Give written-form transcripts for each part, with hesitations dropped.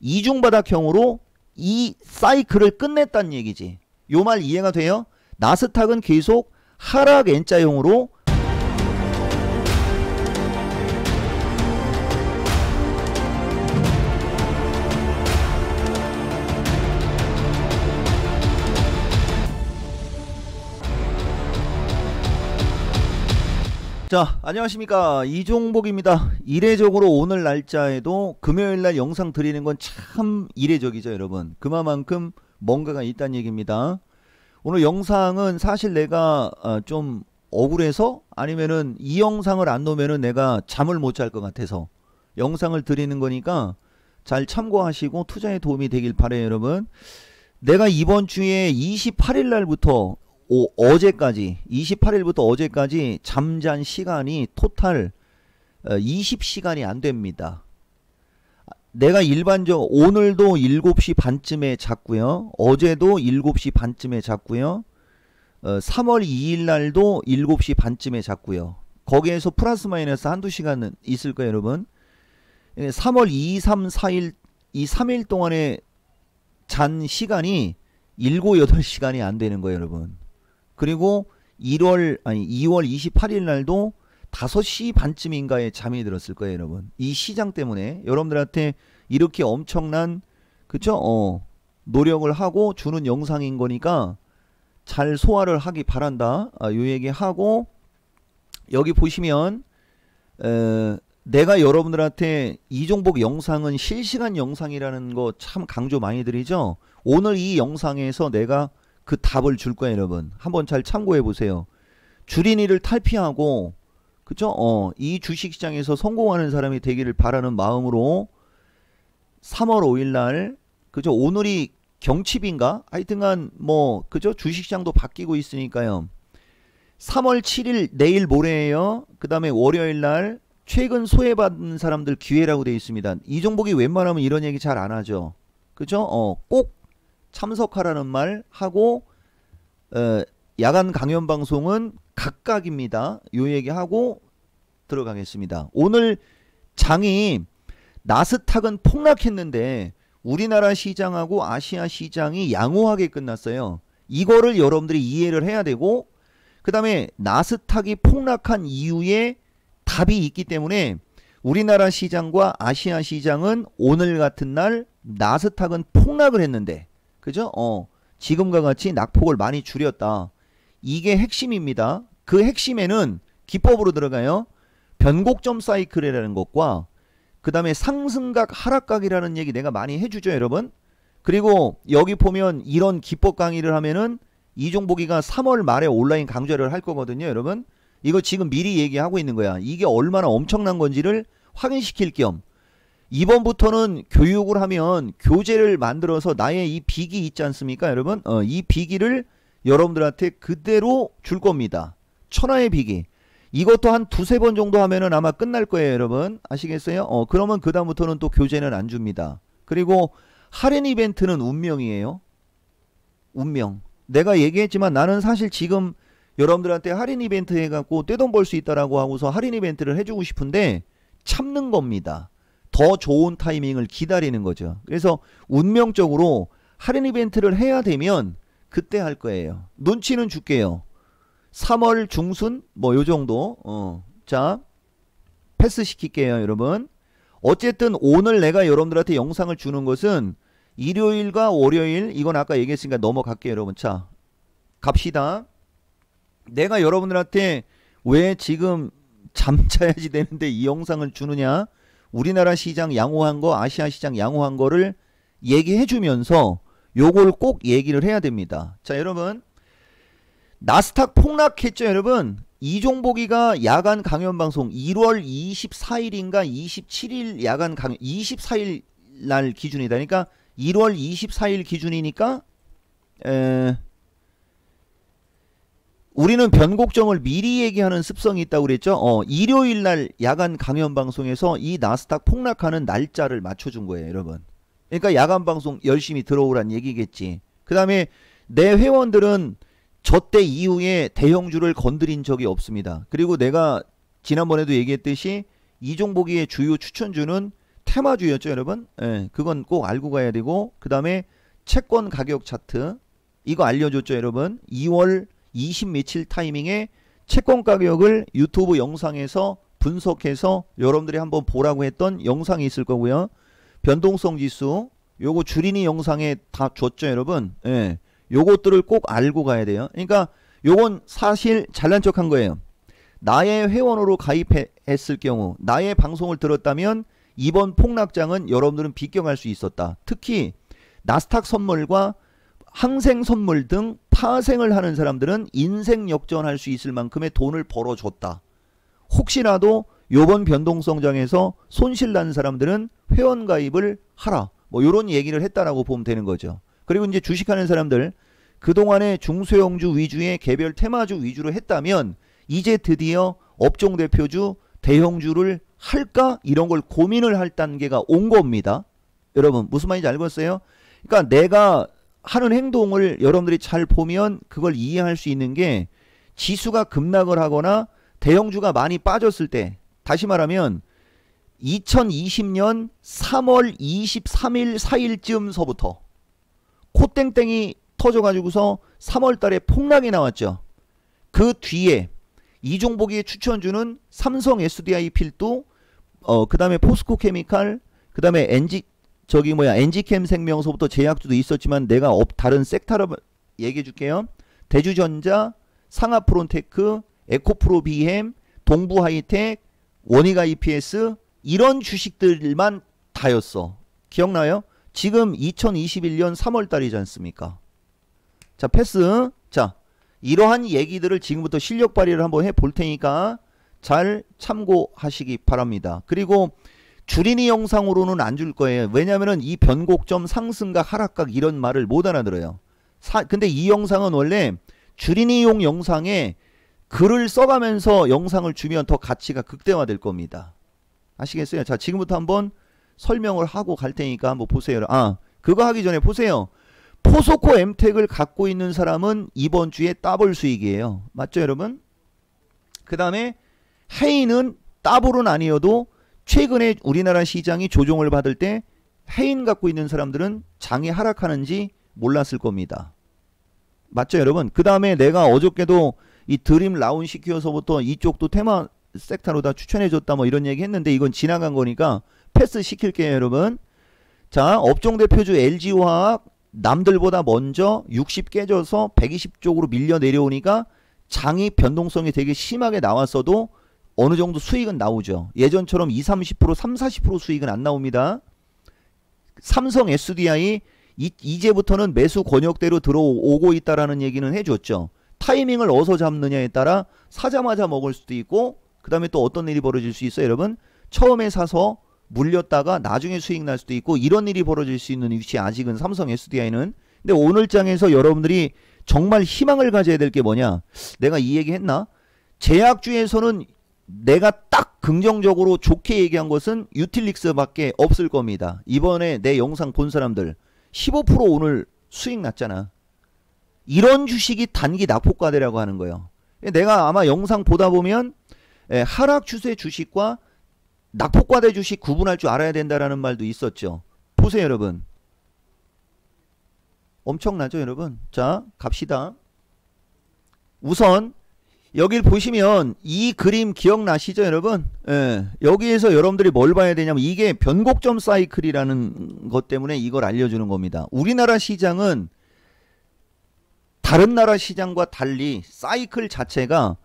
이중바닥형으로 이 사이클을 끝냈다는 얘기지. 요 말 이해가 돼요? 나스닥은 계속 하락 N자형으로 자, 안녕하십니까, 이종복입니다. 이례적으로 오늘 날짜에도 금요일날 영상 드리는 건 참 이례적이죠 여러분. 그만큼 뭔가가 있다는 얘기입니다. 오늘 영상은 사실 내가 좀 억울해서, 아니면은 이 영상을 안 놓으면은 내가 잠을 못 잘 것 같아서 영상을 드리는 거니까 잘 참고하시고 투자에 도움이 되길 바래요 여러분. 내가 이번 주에 28일 날부터 어제까지, 28일부터 어제까지 잠잔 시간이 토탈 20시간이 안 됩니다. 내가 오늘도 7시 반쯤에 잤고요. 어제도 7시 반쯤에 잤고요. 3월 2일 날도 7시 반쯤에 잤고요. 거기에서 플러스 마이너스 한두 시간은 있을 거예요 여러분. 3월 2, 3, 4일 이 3일 동안에 잔 시간이 7, 8시간이 안 되는 거예요 여러분. 그리고 2월 28일 날도 5시 반쯤인가에 잠이 들었을 거예요 여러분. 이 시장 때문에 여러분들한테 이렇게 엄청난, 그쵸? 노력을 하고 주는 영상인 거니까 잘 소화를 하기 바란다. 요 얘기하고, 여기 보시면 내가 여러분들한테 이종복 영상은 실시간 영상이라는 거 참 강조 많이 드리죠. 오늘 이 영상에서 내가 그 답을 줄 거예요 여러분. 한번 잘 참고해 보세요. 주린이를 탈피하고, 그쵸? 이 주식시장에서 성공하는 사람이 되기를 바라는 마음으로 3월 5일 날, 그죠? 오늘이 경칩인가? 하여튼간 뭐, 그죠? 주식시장도 바뀌고 있으니까요. 3월 7일 내일 모레에요. 그 다음에 월요일 날 최근 소외받은 사람들 기회라고 되어 있습니다. 이종복이 웬만하면 이런 얘기 잘 안 하죠. 그죠? 꼭 참석하라는 말 하고, 야간 강연 방송은 각각입니다. 요 얘기하고 들어가겠습니다. 오늘 장이 나스닥은 폭락했는데 우리나라 시장하고 아시아 시장이 양호하게 끝났어요. 이거를 여러분들이 이해를 해야 되고, 그 다음에 나스닥이 폭락한 이유에 답이 있기 때문에 우리나라 시장과 아시아 시장은 오늘 같은 날 나스닥은 폭락을 했는데, 그죠? 지금과 같이 낙폭을 많이 줄였다. 이게 핵심입니다. 그 핵심에는 기법으로 들어가요. 변곡점 사이클이라는 것과 그 다음에 상승각 하락각이라는 얘기 내가 많이 해주죠 여러분. 그리고 여기 보면 이런 기법 강의를 하면은 이종복이가 3월 말에 온라인 강좌를 할 거거든요 여러분. 이거 지금 미리 얘기하고 있는 거야. 이게 얼마나 엄청난 건지를 확인시킬 겸 이번부터는 교육을 하면 교재를 만들어서 나의 이 비기 있지 않습니까 여러분? 이 비기를 여러분들한테 그대로 줄 겁니다. 천하의 비기. 이것도 한 두세 번 정도 하면은 아마 끝날 거예요 여러분. 아시겠어요? 그러면 그 다음부터는 또 교재는 안 줍니다. 그리고 할인 이벤트는 운명이에요. 운명. 내가 얘기했지만 나는 사실 지금 여러분들한테 할인 이벤트 해갖고 떼돈 벌 수 있다라고 하고서 할인 이벤트를 해주고 싶은데 참는 겁니다. 더 좋은 타이밍을 기다리는 거죠. 그래서 운명적으로 할인 이벤트를 해야 되면 그때 할 거예요. 눈치는 줄게요. 3월 중순 뭐 요정도. 자, 패스 시킬게요 여러분. 어쨌든 오늘 내가 여러분들한테 영상을 주는 것은 일요일과 월요일, 이건 아까 얘기했으니까 넘어갈게요 여러분. 자, 갑시다. 내가 여러분들한테 왜 지금 잠자야지 되는데 이 영상을 주느냐. 우리나라 시장 양호한 거, 아시아 시장 양호한 거를 얘기해 주면서 요걸 꼭 얘기를 해야 됩니다. 자 여러분, 나스닥 폭락했죠 여러분. 이종복이가 야간 강연 방송 1월 24일인가 27일 야간 강연, 24일 날 기준이다. 그러니까 1월 24일 기준이니까 우리는 변곡점을 미리 얘기하는 습성이 있다고 그랬죠. 일요일 날 야간 강연 방송에서 이 나스닥 폭락하는 날짜를 맞춰준 거예요 여러분. 그러니까 야간 방송 열심히 들어오란 얘기겠지. 그 다음에 내 회원들은 저때 이후에 대형주를 건드린 적이 없습니다. 그리고 내가 지난번에도 얘기했듯이 이종복이의 주요 추천주는 테마주였죠 여러분. 예, 그건 꼭 알고 가야 되고, 그 다음에 채권 가격 차트 이거 알려줬죠 여러분. 2월 20 며칠 타이밍에 채권 가격을 유튜브 영상에서 분석해서 여러분들이 한번 보라고 했던 영상이 있을 거고요. 변동성 지수 요거 주린이 영상에 다 줬죠 여러분. 예, 요것들을 꼭 알고 가야 돼요. 그러니까 요건 사실 잘난 척한 거예요. 나의 회원으로 가입했을 경우 나의 방송을 들었다면 이번 폭락장은 여러분들은 비껴갈 수 있었다. 특히 나스닥 선물과 항생 선물 등 파생을 하는 사람들은 인생 역전할 수 있을 만큼의 돈을 벌어줬다. 혹시라도 요번 변동성장에서 손실 난 사람들은 회원 가입을 하라. 뭐 요런 얘기를 했다라고 보면 되는 거죠. 그리고 이제 주식하는 사람들 그동안에 중소형주 위주의 개별 테마주 위주로 했다면 이제 드디어 업종 대표주 대형주를 할까? 이런 걸 고민을 할 단계가 온 겁니다. 여러분 무슨 말인지 알겠어요? 그러니까 내가 하는 행동을 여러분들이 잘 보면 그걸 이해할 수 있는 게 지수가 급락을 하거나 대형주가 많이 빠졌을 때, 다시 말하면 2020년 3월 23일 4일쯤서부터 콧땡땡이 터져가지고서 3월달에 폭락이 나왔죠. 그 뒤에 이종복이 추천주는 삼성 SDI 필두, 그 다음에 포스코 케미칼, 그 다음에 엔지캠 생명서부터 제약주도 있었지만 내가 다른 섹터를 얘기해 줄게요. 대주전자, 상하프론테크, 에코프로 비햄, 동부하이텍, 원익 IPS 이런 주식들만 다였어. 기억나요? 지금 2021년 3월달이지 않습니까? 자, 패스. 자, 이러한 얘기들을 지금부터 실력 발휘를 한번 해볼 테니까 잘 참고하시기 바랍니다. 그리고 주린이 영상으로는 안 줄 거예요. 왜냐면은 이 변곡점 상승각 하락각 이런 말을 못 알아들어요. 근데 이 영상은 원래 주린이용 영상에 글을 써가면서 영상을 주면 더 가치가 극대화될 겁니다. 아시겠어요? 자, 지금부터 한번 설명을 하고 갈 테니까 한번 보세요. 아, 그거 하기 전에 보세요. 포스코 엠텍을 갖고 있는 사람은 이번 주에 더블 수익이에요. 맞죠 여러분? 그 다음에 해인은 더블은 아니어도 최근에 우리나라 시장이 조정을 받을 때 해인 갖고 있는 사람들은 장이 하락하는지 몰랐을 겁니다. 맞죠 여러분? 그 다음에 내가 어저께도 이 드림 라운 시켜서부터 이쪽도 테마 섹터로 다 추천해줬다 뭐 이런 얘기 했는데 이건 지나간 거니까 패스 시킬게요 여러분. 자, 업종 대표주 LG화학 남들보다 먼저 60 깨져서 120 쪽으로 밀려 내려오니까 장이 변동성이 되게 심하게 나왔어도 어느 정도 수익은 나오죠. 예전처럼 20, 30%, 30, 40% 수익은 안 나옵니다. 삼성 SDI 이제부터는 매수 권역대로 들어오고 있다라는 얘기는 해줬죠. 타이밍을 어디서 잡느냐에 따라 사자마자 먹을 수도 있고 그 다음에 또 어떤 일이 벌어질 수 있어요 여러분? 처음에 사서 물렸다가 나중에 수익 날 수도 있고 이런 일이 벌어질 수 있는 위치 아직은 삼성 SDI는. 근데 오늘 장에서 여러분들이 정말 희망을 가져야 될 게 뭐냐? 내가 이 얘기 했나? 제약주에서는 내가 딱 긍정적으로 좋게 얘기한 것은 유틸릭스 밖에 없을 겁니다. 이번에 내 영상 본 사람들 15% 오늘 수익 났잖아. 이런 주식이 단기 낙폭과대라고 하는 거예요. 내가 아마 영상 보다 보면 하락 추세 주식과 낙폭과대 주식 구분할 줄 알아야 된다라는 말도 있었죠. 보세요 여러분. 엄청나죠 여러분. 자, 갑시다. 우선 여길 보시면 이 그림 기억나시죠 여러분? 여기에서 여러분들이 뭘 봐야 되냐면 이게 변곡점 사이클이라는 것 때문에 이걸 알려주는 겁니다. 우리나라 시장은 다른 나라 시장과 달리 사이클 자체가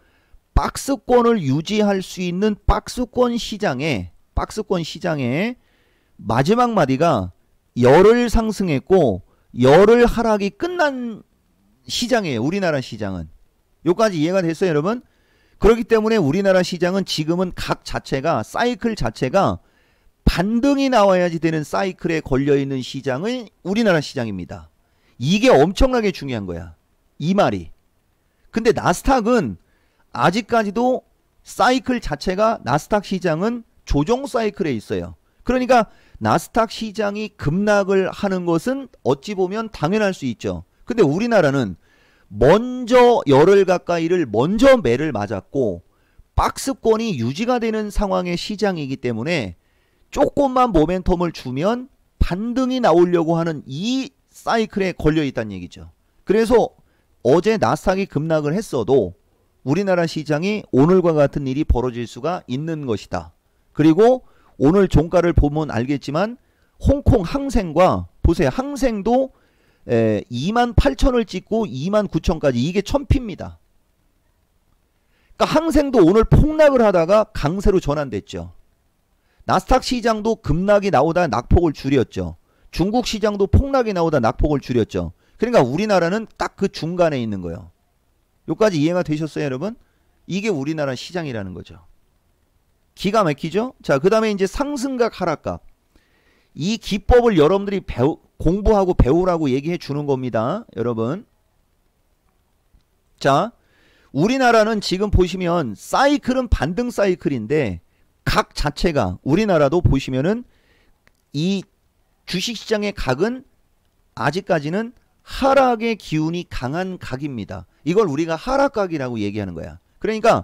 박스권을 유지할 수 있는 박스권 시장에 마지막 마디가 열흘 상승했고 열흘 하락이 끝난 시장이에요. 우리나라 시장은. 여기까지 이해가 됐어요 여러분? 그렇기 때문에 우리나라 시장은 지금은 각 자체가 사이클 자체가 반등이 나와야지 되는 사이클에 걸려있는 시장은 우리나라 시장입니다. 이게 엄청나게 중요한 거야. 이 말이. 근데 나스닥은 아직까지도 사이클 자체가 나스닥 시장은 조정 사이클에 있어요. 그러니까 나스닥 시장이 급락을 하는 것은 어찌 보면 당연할 수 있죠. 근데 우리나라는 먼저 열흘 가까이를 먼저 매를 맞았고 박스권이 유지가 되는 상황의 시장이기 때문에 조금만 모멘텀을 주면 반등이 나오려고 하는 이 사이클에 걸려 있다는 얘기죠. 그래서 어제 나스닥이 급락을 했어도 우리나라 시장이 오늘과 같은 일이 벌어질 수가 있는 것이다. 그리고 오늘 종가를 보면 알겠지만 홍콩 항생과 보세요. 항생도 28,000을 찍고 29,000까지 이게 1000피입니다. 그러니까 항생도 오늘 폭락을 하다가 강세로 전환됐죠. 나스닥 시장도 급락이 나오다 낙폭을 줄였죠. 중국 시장도 폭락이 나오다 낙폭을 줄였죠. 그러니까 우리나라는 딱 그 중간에 있는 거예요. 여기까지 이해가 되셨어요, 여러분? 이게 우리나라 시장이라는 거죠. 기가 막히죠? 자, 그 다음에 이제 상승각 하락각. 이 기법을 여러분들이 공부하고 배우라고 얘기해 주는 겁니다, 여러분. 자, 우리나라는 지금 보시면 사이클은 반등 사이클인데 각 자체가 우리나라도 보시면은 이 주식시장의 각은 아직까지는 하락의 기운이 강한 각입니다. 이걸 우리가 하락각이라고 얘기하는 거야. 그러니까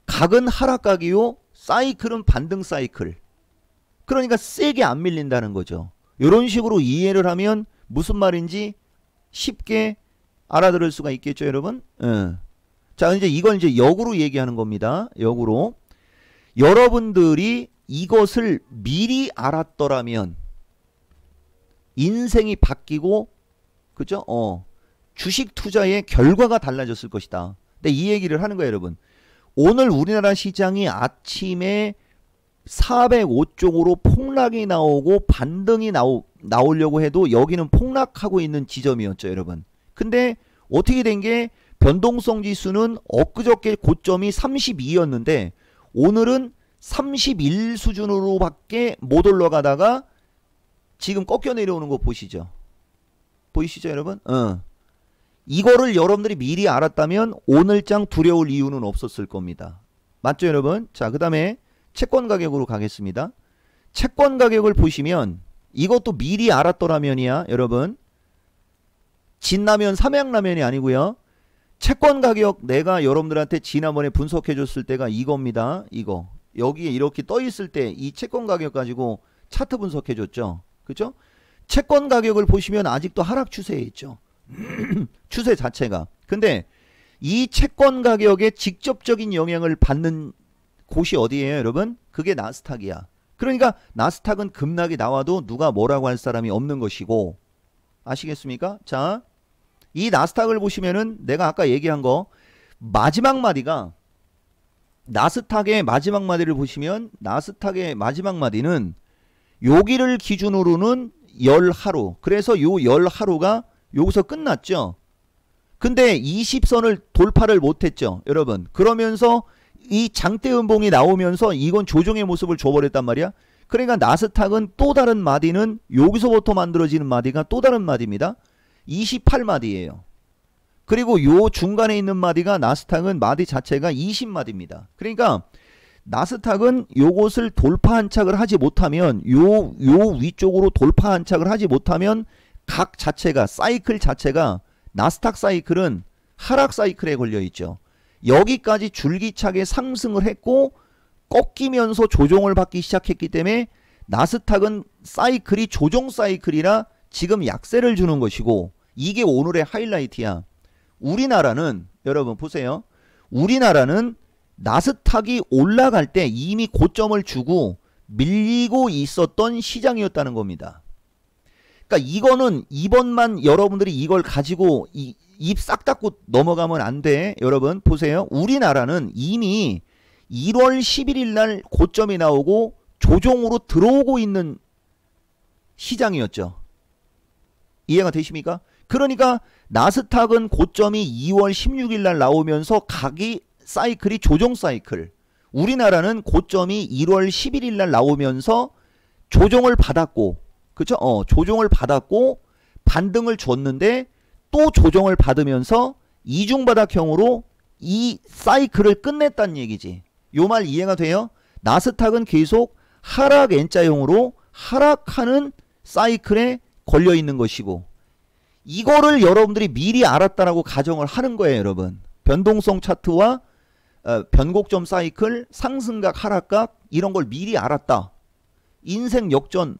각은 하락각이요, 사이클은 반등 사이클. 그러니까 세게 안 밀린다는 거죠. 이런 식으로 이해를 하면 무슨 말인지 쉽게 알아들을 수가 있겠죠, 여러분? 자, 이제 이건 이제 역으로 얘기하는 겁니다. 역으로. 여러분들이 이것을 미리 알았더라면 인생이 바뀌고, 그죠? 주식 투자의 결과가 달라졌을 것이다. 근데 이 얘기를 하는 거예요, 여러분. 오늘 우리나라 시장이 아침에 405쪽으로 폭락이 나오고 반등이 나오려고 해도 여기는 폭락하고 있는 지점이었죠, 여러분. 근데 어떻게 된 게 변동성 지수는 엊그저께 고점이 32였는데 오늘은 31 수준으로밖에 못 올라가다가 지금 꺾여 내려오는 거 보시죠. 보이시죠, 여러분? 이거를 여러분들이 미리 알았다면 오늘장 두려울 이유는 없었을 겁니다. 맞죠, 여러분? 자, 그 다음에 채권 가격으로 가겠습니다. 채권 가격을 보시면 이것도 미리 알았더라면이야, 여러분. 진라면, 삼양라면이 아니고요. 채권 가격 내가 여러분들한테 지난번에 분석해 줬을 때가 이겁니다. 이거. 여기에 이렇게 떠 있을 때 이 채권 가격 가지고 차트 분석해 줬죠. 그죠? 채권 가격을 보시면 아직도 하락 추세에 있죠. 추세 자체가. 근데 이 채권 가격에 직접적인 영향을 받는 곳이 어디예요, 여러분? 그게 나스닥이야. 그러니까 나스닥은 급락이 나와도 누가 뭐라고 할 사람이 없는 것이고, 아시겠습니까? 자, 이 나스닥을 보시면은 내가 아까 얘기한 거 마지막 마디가, 나스닥의 마지막 마디를 보시면 나스닥의 마지막 마디는 여기를 기준으로는 10하루. 그래서 요 10하루가 여기서 끝났죠. 근데 20선을 돌파를 못했죠, 여러분. 그러면서 이 장대 음봉이 나오면서 이건 조정의 모습을 줘버렸단 말이야. 그러니까 나스닥은 또 다른 마디는 여기서부터 만들어지는 마디가 또 다른 마디입니다. 28마디예요. 그리고 요 중간에 있는 마디가 나스닥은 마디 자체가 20마디입니다. 그러니까 나스닥은 요것을 돌파 한착을 하지 못하면 요 위쪽으로 돌파 한착을 하지 못하면 각 자체가 사이클 자체가 나스닥 사이클은 하락 사이클에 걸려 있죠. 여기까지 줄기차게 상승을 했고 꺾이면서 조정을 받기 시작했기 때문에 나스닥은 사이클이 조정 사이클이라 지금 약세를 주는 것이고, 이게 오늘의 하이라이트야. 우리나라는 여러분 보세요. 우리나라는 나스닥이 올라갈 때 이미 고점을 주고 밀리고 있었던 시장이었다는 겁니다. 그러니까 이거는 이번만 여러분들이 이걸 가지고 입 싹 닫고 넘어가면 안 돼. 여러분 보세요. 우리나라는 이미 1월 11일 날 고점이 나오고 조정으로 들어오고 있는 시장이었죠. 이해가 되십니까? 그러니까 나스닥은 고점이 2월 16일 날 나오면서 각이 사이클이 조정 사이클. 우리나라는 고점이 1월 11일 날 나오면서 조정을 받았고, 그쵸? 조정을 받았고 반등을 줬는데 또 조정을 받으면서 이중바닥형으로 이 사이클을 끝냈다는 얘기지. 요 말 이해가 돼요? 나스닥은 계속 하락 N자형으로 하락하는 사이클에 걸려 있는 것이고, 이거를 여러분들이 미리 알았다라고 가정을 하는 거예요, 여러분. 변동성 차트와 변곡점 사이클, 상승각, 하락각 이런 걸 미리 알았다. 인생 역전.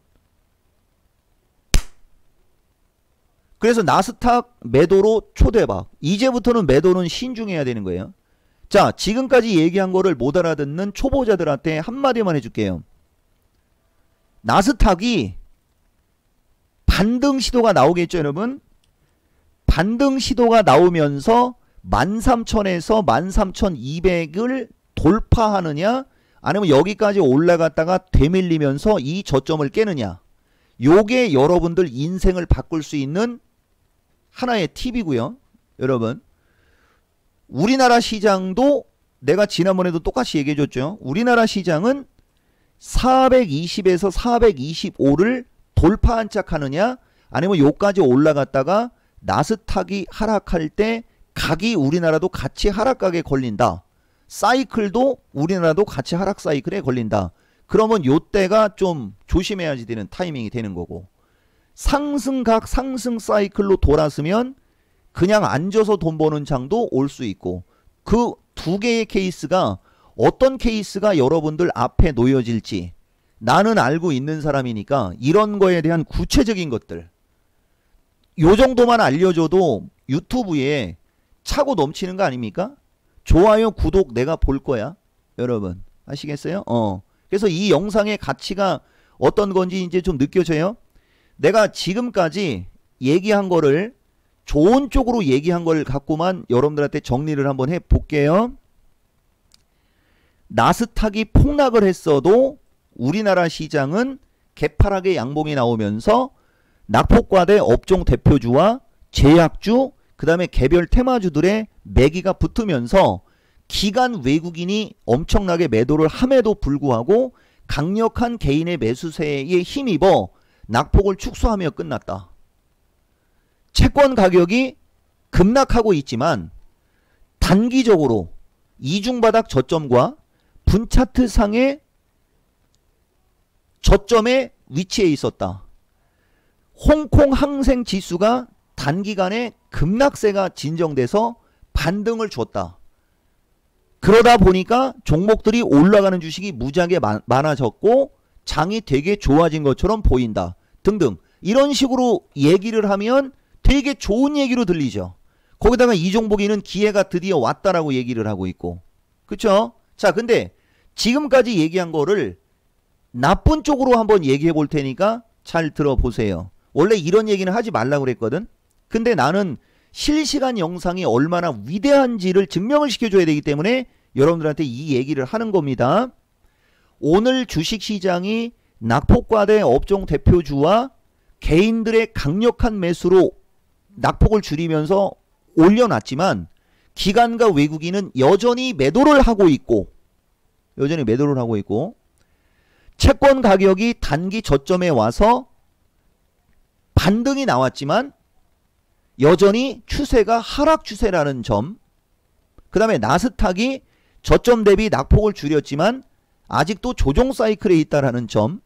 그래서 나스닥 매도로 초대박. 이제부터는 매도는 신중해야 되는 거예요. 자, 지금까지 얘기한 거를 못 알아듣는 초보자들한테 한마디만 해줄게요. 나스닥이 반등 시도가 나오겠죠, 여러분? 반등 시도가 나오면서 13,000에서 13,200을 돌파하느냐, 아니면 여기까지 올라갔다가 되밀리면서 이 저점을 깨느냐. 요게 여러분들 인생을 바꿀 수 있는 하나의 팁이고요. 여러분, 우리나라 시장도 내가 지난번에도 똑같이 얘기해줬죠. 우리나라 시장은 420에서 425를 돌파 안착하느냐, 아니면 요까지 올라갔다가 나스닥이 하락할 때 각이 우리나라도 같이 하락각에 걸린다. 사이클도 우리나라도 같이 하락 사이클에 걸린다. 그러면 요때가 좀 조심해야지 되는 타이밍이 되는 거고, 상승각 상승 사이클로 돌았으면 그냥 앉아서 돈 버는 장도 올 수 있고, 그 두 개의 케이스가 어떤 케이스가 여러분들 앞에 놓여질지 나는 알고 있는 사람이니까 이런 거에 대한 구체적인 것들 요 정도만 알려줘도 유튜브에 차고 넘치는 거 아닙니까? 좋아요, 구독 내가 볼 거야. 여러분 아시겠어요? 그래서 이 영상의 가치가 어떤 건지 이제 좀 느껴져요? 내가 지금까지 얘기한 거를 좋은 쪽으로 얘기한 걸 갖고만 여러분들한테 정리를 한번 해 볼게요. 나스닥이 폭락을 했어도 우리나라 시장은 개파락의 양봉이 나오면서 낙폭과대 업종 대표주와 제약주, 그 다음에 개별 테마주들의 매기가 붙으면서 기관 외국인이 엄청나게 매도를 함에도 불구하고 강력한 개인의 매수세에 힘입어 낙폭을 축소하며 끝났다. 채권 가격이 급락하고 있지만 단기적으로 이중바닥 저점과 분차트상의 저점에 위치해 있었다. 홍콩 항생 지수가 단기간에 급락세가 진정돼서 반등을 줬다. 그러다 보니까 종목들이 올라가는 주식이 무지하게 많아졌고 장이 되게 좋아진 것처럼 보인다. 등등 이런 식으로 얘기를 하면 되게 좋은 얘기로 들리죠. 거기다가 이종복이는 기회가 드디어 왔다라고 얘기를 하고 있고, 그쵸? 자, 근데 지금까지 얘기한 거를 나쁜 쪽으로 한번 얘기해 볼 테니까 잘 들어보세요. 원래 이런 얘기는 하지 말라고 그랬거든. 근데 나는 실시간 영상이 얼마나 위대한지를 증명을 시켜줘야 되기 때문에 여러분들한테 이 얘기를 하는 겁니다. 오늘 주식시장이 낙폭과대 업종 대표주와 개인들의 강력한 매수로 낙폭을 줄이면서 올려놨지만 기관과 외국인은 여전히 매도를 하고 있고 채권 가격이 단기 저점에 와서 반등이 나왔지만 여전히 추세가 하락 추세라는 점, 그 다음에 나스닥이 저점 대비 낙폭을 줄였지만 아직도 조정 사이클에 있다라는 점,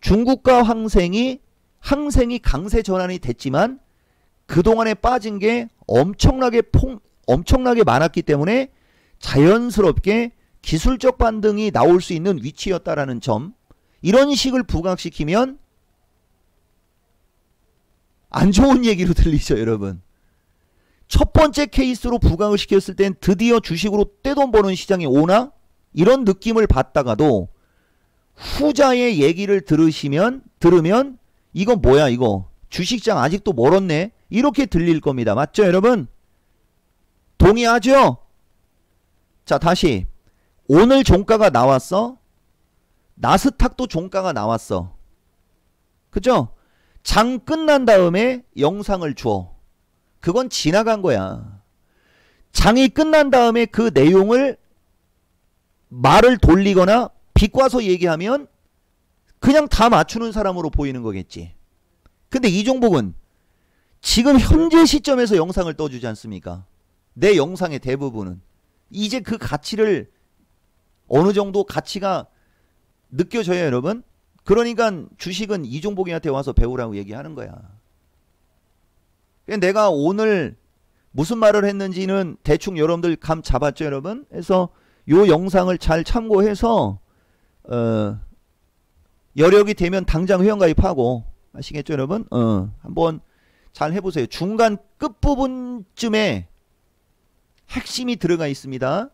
중국과 항생이 강세 전환이 됐지만 그동안에 빠진 게 엄청나게 많았기 때문에 자연스럽게 기술적 반등이 나올 수 있는 위치였다라는 점, 이런 식을 부각시키면 안 좋은 얘기로 들리죠, 여러분. 첫 번째 케이스로 부각을 시켰을 땐 드디어 주식으로 떼돈 버는 시장이 오나? 이런 느낌을 받다가도 후자의 얘기를 들으면 이건 뭐야 이거 주식장 아직도 멀었네 이렇게 들릴 겁니다. 맞죠, 여러분? 동의하죠? 자, 다시 오늘 종가가 나왔어. 나스닥도 종가가 나왔어. 그죠? 장 끝난 다음에 영상을 줘. 그건 지나간 거야. 장이 끝난 다음에 그 내용을 말을 돌리거나 비꼬아서 얘기하면 그냥 다 맞추는 사람으로 보이는 거겠지. 근데 이 종목은 지금 현재 시점에서 영상을 떠주지 않습니까? 내 영상의 대부분은 이제 그 가치를 어느 정도 가치가 느껴져요, 여러분. 그러니까 주식은 이종복이한테 와서 배우라고 얘기하는 거야. 내가 오늘 무슨 말을 했는지는 대충 여러분들 감 잡았죠, 여러분? 그래서 요 영상을 잘 참고해서 여력이 되면 당장 회원가입하고. 아시겠죠 여러분? 한번 잘 해보세요. 중간 끝부분쯤에 핵심이 들어가 있습니다.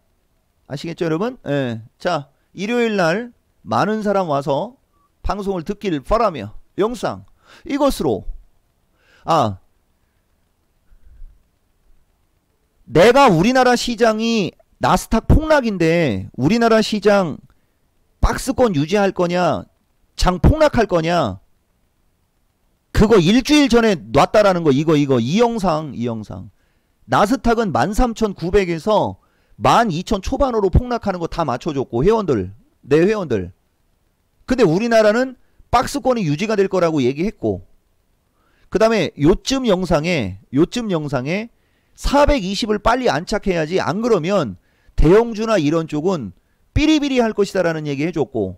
아시겠죠 여러분? 예. 자, 일요일날 많은 사람 와서 방송을 듣길 바라며 영상 이것으로 내가 우리나라 시장이 나스닥 폭락인데 우리나라 시장 박스권 유지할 거냐 장 폭락할 거냐 그거 일주일 전에 놨다라는 거 이 영상 나스닥은 13,900에서 12,000 초반으로 폭락하는 거 다 맞춰줬고 회원들 내 회원들 근데 우리나라는 박스권이 유지가 될 거라고 얘기했고 그 다음에 요쯤 영상에 420을 빨리 안착해야지 안 그러면 대형주나 이런 쪽은 삐리비리 할 것이다 라는 얘기 해줬고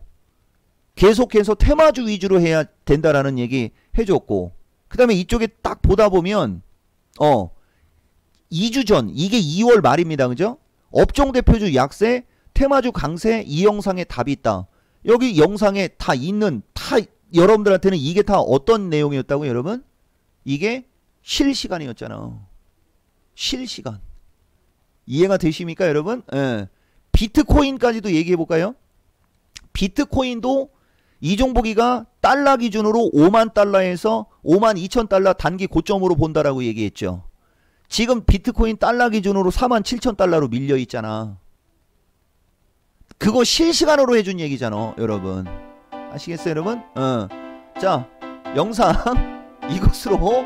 계속해서 테마주 위주로 해야 된다라는 얘기 해줬고 그 다음에 이쪽에 딱 보다 보면 2주 전 이게 2월 말입니다. 그죠? 업종대표주 약세 테마주 강세 이 영상에 답이 있다. 여기 영상에 다 있는 여러분들한테는 이게 다 어떤 내용이었다고 여러분? 이게 실시간이었잖아. 실시간. 이해가 되십니까 여러분? 예. 비트코인까지도 얘기해볼까요? 비트코인도 이종복이가 달러 기준으로 5만 달러에서 5만 2천 달러 단기 고점으로 본다라고 얘기했죠. 지금 비트코인 달러 기준으로 4만 7천 달러로 밀려있잖아. 그거 실시간으로 해준 얘기잖아 여러분. 아시겠어요 여러분? 자, 영상 이것으로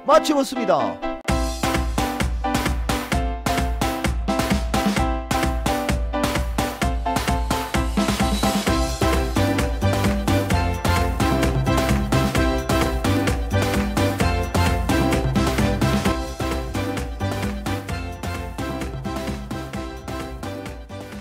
마치겠습니다.